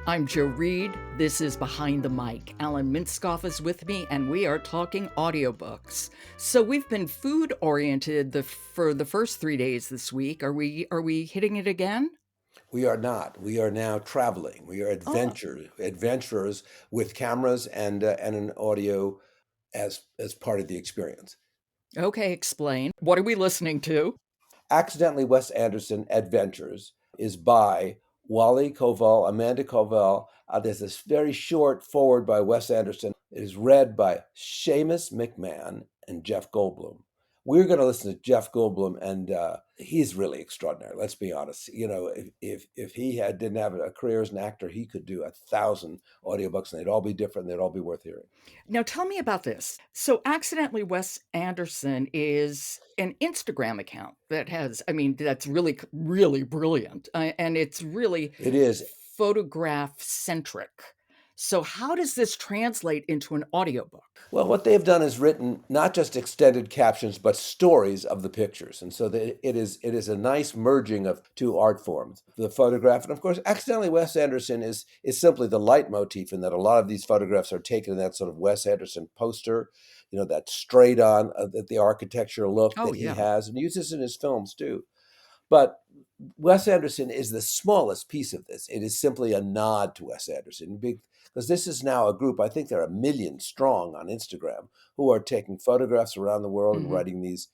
I'm Joe Reed. This is Behind the Mic. Alan Minskoff is with me, and we are talking audiobooks. So we've been food-oriented for the first 3 days this week. Are we hitting it again? We are not. We are now traveling. We are Oh, adventurers with cameras and an audio as part of the experience. okay, explain. What are we listening to? Accidentally, Wes Anderson Adventures is by Wally Koval, Amanda Koval. There's this very short forward by Wes Anderson. It is read by Seamus McMahon and Jeff Goldblum. We're going to listen to Jeff Goldblum, and he's really extraordinary. Let's be honest. You know, if he didn't have a career as an actor, he could do 1,000 audiobooks, and they'd all be different. And they'd all be worth hearing. Now tell me about this. So Accidentally Wes Anderson is an Instagram account that has, that's really, really brilliant. And it's really It is. photograph centric. So how does this translate into an audiobook? Well, what they've done is written not just extended captions, but stories of the pictures, and so it is a nice merging of two art forms, the photograph, and of course, accidentally Wes Anderson is simply the leitmotif in that a lot of these photographs are taken in that sort of Wes Anderson poster, that straight on the architecture look Oh that he yeah. has, and uses in his films too. But Wes Anderson is the smallest piece of this. It is simply a nod to Wes Anderson, because this is now a group, I think they're 1 million strong on Instagram, who are taking photographs around the world and Mhm. writing these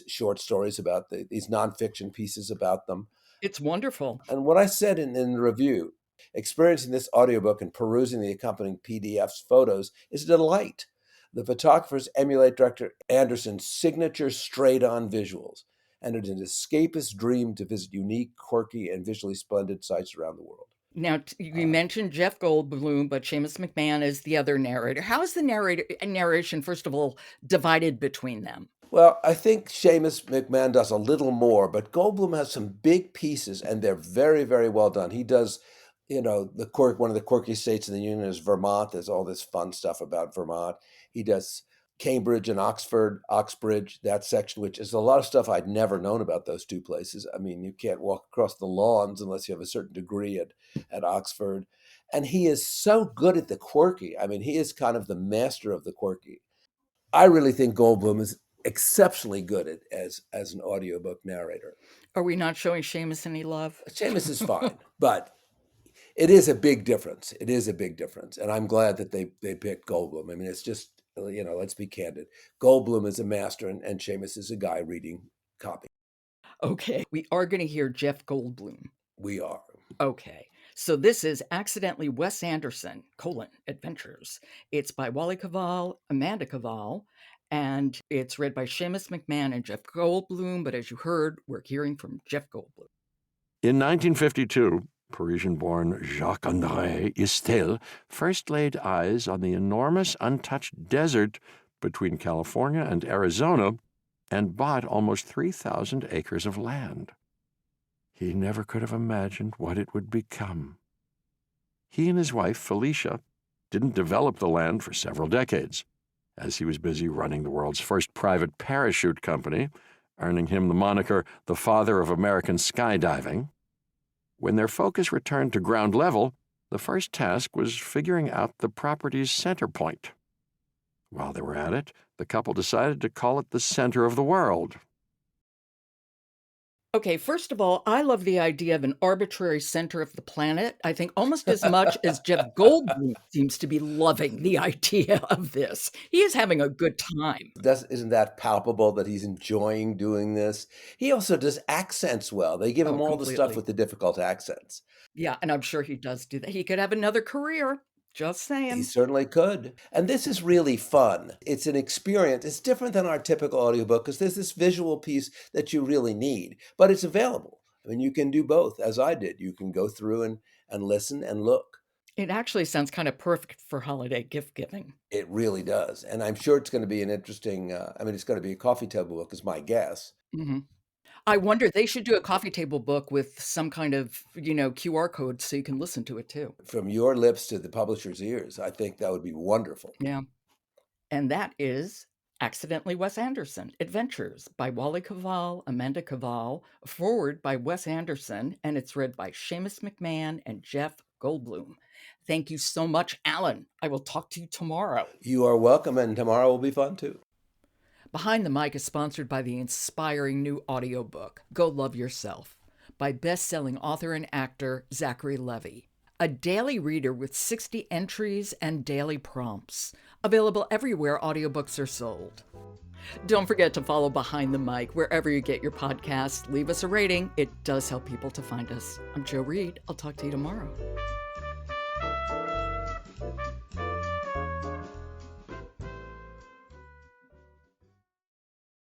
short stories about these nonfiction pieces about them. It's wonderful. And what I said in the review, experiencing this audiobook and perusing the accompanying PDFs, photos, is a delight. The photographers emulate director Anderson's signature straight-on visuals, and it's an escapist dream to visit unique, quirky, and visually splendid sites around the world. Now, you Uh, mentioned Jeff Goldblum, but Seamus McMahon is the other narrator. How is the narration, first of all, divided between them? well, I think Seamus McMahon does a little more, but Goldblum has some big pieces, and they're very, very well done. He does, one of the quirky states in the Union is Vermont. There's all this fun stuff about Vermont. He does Cambridge and Oxbridge, that section, which is a lot of stuff I'd never known about those two places. I mean, you can't walk across the lawns unless you have a certain degree at Oxford. And he is so good at the quirky. I mean, he is kind of the master of the quirky. I really think Goldblum is exceptionally good as an audiobook narrator. Are we not showing Seamus any love? Seamus is fine, but it is a big difference. It is a big difference, and I'm glad that they picked Goldblum. I mean, it's just let's be candid. Goldblum is a master, and Seamus is a guy reading copy. Okay, we are going to hear Jeff Goldblum. We are. Okay, so this is Accidentally Wes Anderson, Adventures. It's by Wally Koval, Amanda Koval, and it's read by Seamus McMahon and Jeff Goldblum. But as you heard, we're hearing from Jeff Goldblum. In 1952, Parisian-born Jacques-André Istel first laid eyes on the enormous untouched desert between California and Arizona and bought almost 3,000 acres of land. He never could have imagined what it would become. He and his wife, Felicia, didn't develop the land for several decades, as he was busy running the world's first private parachute company, earning him the moniker the father of American skydiving. When their focus returned to ground level, the first task was figuring out the property's center point. While they were at it, the couple decided to call it the center of the world. Okay, first of all, I love the idea of an arbitrary center of the planet. I think almost as much as Jeff Goldblum seems to be loving the idea of this. He is having a good time. Isn't that palpable that he's enjoying doing this? He also does accents well. They give Oh, him all the stuff completely. with the difficult accents. Yeah, and I'm sure he does do that. He could have another career. Just He saying. certainly could. And this is really fun. It's an experience. It's different than our typical audiobook because there's this visual piece that you really need, but it's available. I mean, you can do both, as I did. You can go through and listen and look. It actually sounds kind of perfect for holiday gift giving. It really does. And I'm sure it's going to be an interesting, it's going to be a coffee table book, is my guess. Hmm. I wonder, they should do a coffee table book with some kind of, QR code so you can listen to it too. From your lips to the publisher's ears, I think that would be wonderful. Yeah. And that is Accidentally Wes Anderson, Adventures by Wally Koval, Amanda Koval, forward by Wes Anderson, and it's read by Seamus McMahon and Jeff Goldblum. Thank you so much, Alan. I will talk to you tomorrow. You are welcome, and tomorrow will be fun too. Behind the Mic is sponsored by the inspiring new audiobook, Go Love Yourself, by best-selling author and actor Zachary Levi. A daily reader with 60 entries and daily prompts. Available everywhere audiobooks are sold. Don't forget to follow Behind the Mic wherever you get your podcasts. Leave us a rating. It does help people to find us. I'm Jo Reed. I'll talk to you tomorrow.